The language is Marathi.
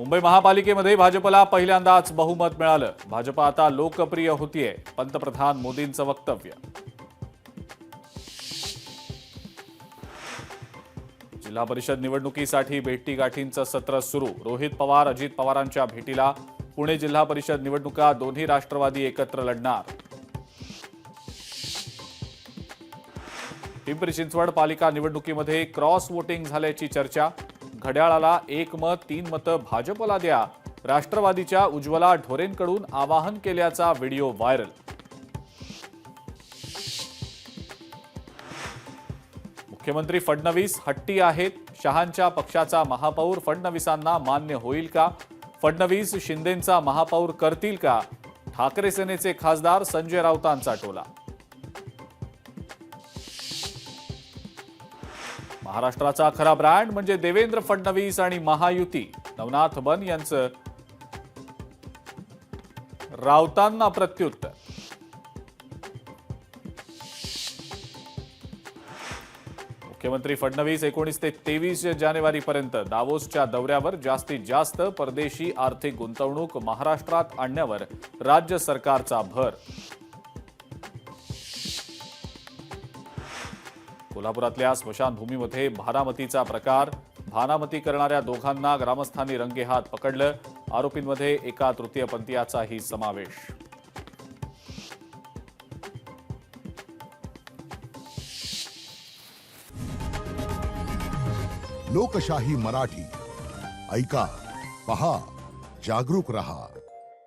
मुंबई महापालिकेमध्ये भाजपला पहिल्यांदाच बहुमत मिळालं। भाजप आता लोकप्रिय होतीये, पंतप्रधान मोदींचं वक्तव्य। जिल्हा परिषद निवडणुकीसाठी भेटीगाठींचं सत्र सुरू। रोहित पवार अजित पवारांच्या भेटीला। पुणे जिल्हा परिषद निवडणुका दोन्ही राष्ट्रवादी एकत्र लढणार। पिंपरी चिंचवड पालिका निवडणुकीमध्ये क्रॉस वोटिंग झाल्याची चर्चा। घड्याळाला 1 मत 3 मतं भाजपला द्या, राष्ट्रवादीच्या उज्ज्वला ढोरेंकडून आवाहन केल्याचा व्हिडिओ व्हायरल। मुख्यमंत्री फडणवीस हट्टी आहेत। शहांच्या पक्षाचा महापौर फडणवीसांना मान्य होईल का? फडणवीस शिंदेंचा महापौर करतील का? ठाकरे सेनेचे खासदार संजय राऊतांचा टोला। महाराष्ट्राचा खरा ब्रँड म्हणजे देवेंद्र फडणवीस आणि महायुती। नवनाथ बन यांचं राऊतांना प्रत्युत्तर। मुख्यमंत्री फडणवीस 19 ते 23 जानेवारीपर्यंत दावोसच्या दौऱ्यावर। जास्तीत जास्त परदेशी आर्थिक गुंतवणूक महाराष्ट्रात आणण्यावर राज्य सरकारचा भर। कोल्हापुरातल्या स्मशानभूमीमध्ये भानामतीचा प्रकार। भानामती करणाऱ्या दोघांना ग्रामस्थांनी रंगेहात पकडलं। आरोपींमध्ये एका तृतीयपंथीयाचाही समावेश। लोकशाही मराठी ऐका, पहा, जागरूक रहा।